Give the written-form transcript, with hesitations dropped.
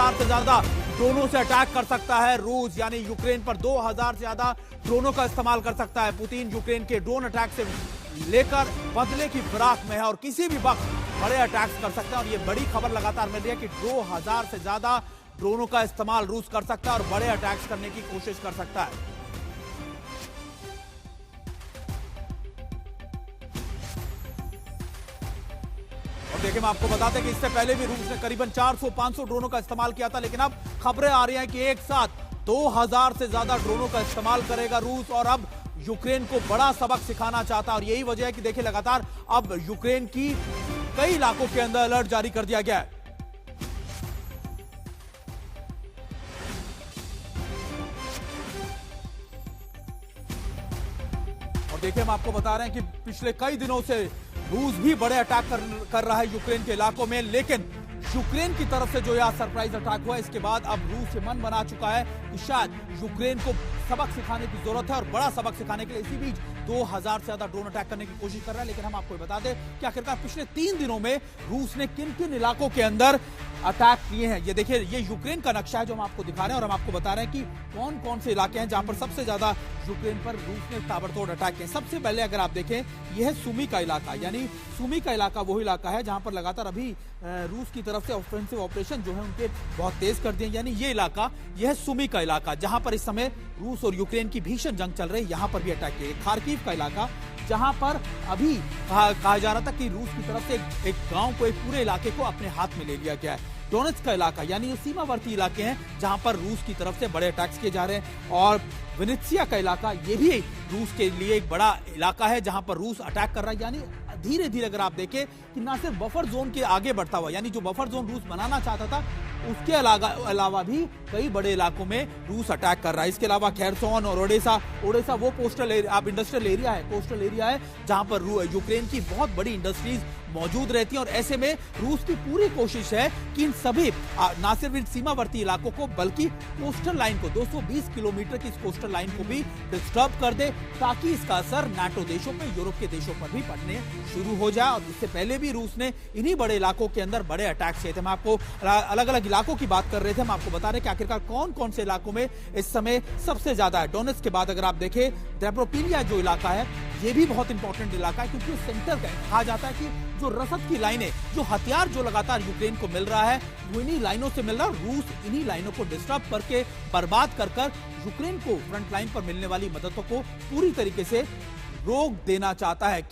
2000 से ज्यादा ड्रोनों से अटैक कर सकता है रूस, यानी यूक्रेन पर 2000 से ज्यादा ड्रोनों का इस्तेमाल कर सकता है। पुतिन यूक्रेन के ड्रोन अटैक से लेकर बदले की फिराक में है और किसी भी वक्त बड़े अटैक्स कर सकता है। और ये बड़ी खबर लगातार मिल रही है कि 2000 से ज्यादा ड्रोनों का इस्तेमाल रूस कर सकता है और बड़े अटैक्स करने की कोशिश कर सकता है। और देखिए, मैं आपको बताते हैं कि इससे पहले भी रूस ने करीबन 400-500 ड्रोनों का इस्तेमाल किया था, लेकिन अब खबरें आ रही हैं कि एक साथ 2000 से ज्यादा ड्रोनों का इस्तेमाल करेगा रूस और अब यूक्रेन को बड़ा सबक सिखाना चाहता है। और यही वजह है कि देखिए, लगातार अब यूक्रेन की कई इलाकों के अंदर अलर्ट जारी कर दिया गया है। और देखिए, हम आपको बता रहे हैं कि पिछले कई दिनों से रूस भी बड़े अटैक कर रहा है यूक्रेन के इलाकों में, लेकिन यूक्रेन की तरफ से जो यह सरप्राइज अटैक हुआ, इसके बाद अब रूस ये मन बना चुका है कि शायद यूक्रेन को सबक सिखाने की जरूरत है और बड़ा सबक सिखाने के लिए इसी बीच 2000 से ज्यादा ड्रोन अटैक करने की कोशिश कर रहा है। लेकिन हम आपको बता दें कि आखिरकार पिछले 3 दिनों में रूस ने किन किन इलाकों के अंदर अटैक किए हैं। ये देखिए, ये यूक्रेन का नक्शा है जो हम आपको दिखा रहे हैं और हम आपको बता रहे हैं कि कौन कौन से इलाके हैं जहां पर सबसे ज्यादा यूक्रेन पर रूस ने ताबड़तोड़ अटैक किए। सबसे पहले अगर आप देखें, यह है सुमी का इलाका, यानी सुमी का इलाका वही इलाका है जहां पर लगातार अभी रूस की तरफ से ऑफेंसिव ऑपरेशन जो है उनके बहुत तेज कर दिए। यानी ये इलाका, यह है सुमी का इलाका जहां पर इस समय रूस और यूक्रेन की भीषण जंग चल रही है, यहां पर भी अटैक किए। खार्किव का इलाका, जहां पर अभी कहा जा रहा था कि रूस की तरफ से एक गांव को, एक पूरे इलाके को अपने हाथ में ले लिया गया है। डोनेट्स्क का इलाका, यानी ये सीमावर्ती इलाके हैं जहां पर रूस की तरफ से बड़े अटैक्स किए जा रहे हैं। और विनित्सिया का इलाका, ये भी रूस के लिए एक बड़ा इलाका है जहां पर रूस अटैक कर रहा है। यानी धीरे धीरे अगर आप देखें कि ना सिर्फ बफर जोन के आगे बढ़ता हुआ, यानी जो बफर जोन रूस बनाना चाहता था उसके अलावा भी कई बड़े इलाकों में रूस अटैक कर रहा है। इसके अलावा खेरसोन और ओडेसा वो कोस्टल एरिया, आप इंडस्ट्रियल एरिया है, कोस्टल एरिया है जहां पर यूक्रेन की बहुत बड़ी इंडस्ट्रीज मौजूद रहती हैं। और ऐसे में रूस की पूरी कोशिश है कि इन सभी, ना सिर्फ इन सीमावर्ती इलाकों को बल्कि कोस्टल लाइन को, 220 किलोमीटर की इस कोस्टल लाइन को भी डिस्टर्ब कर दे, ताकि इसका असर नाटो देशों पे, यूरोप के देशों पर भी पड़ने शुरू हो जाए। और इससे पहले भी रूस ने इन्हीं बड़े इलाकों के अंदर बड़े अटैक्स किए थे। हम आपको अलग अलग इलाकों की बात कर रहे थे, हम आपको बता रहे कि आखिरकार कौन कौन से इलाकों में इस समय सबसे ज्यादा है। डोनेट्स्क के बाद अगर आप देखें, ड्नेप्रोपेट्रोव्स्क जो इलाका है, ये भी बहुत इंपॉर्टेंट इलाका है क्योंकि सेंटर का कहा जाता है कि जो रसद की लाइनें, जो हथियार जो लगातार यूक्रेन को मिल रहा है, वो इन्हीं लाइनों से मिल रहा है। रूस इन्हीं लाइनों को डिस्टर्ब करके, बर्बाद कर यूक्रेन को फ्रंट लाइन पर मिलने वाली मददों को पूरी तरीके से रोक देना चाहता है।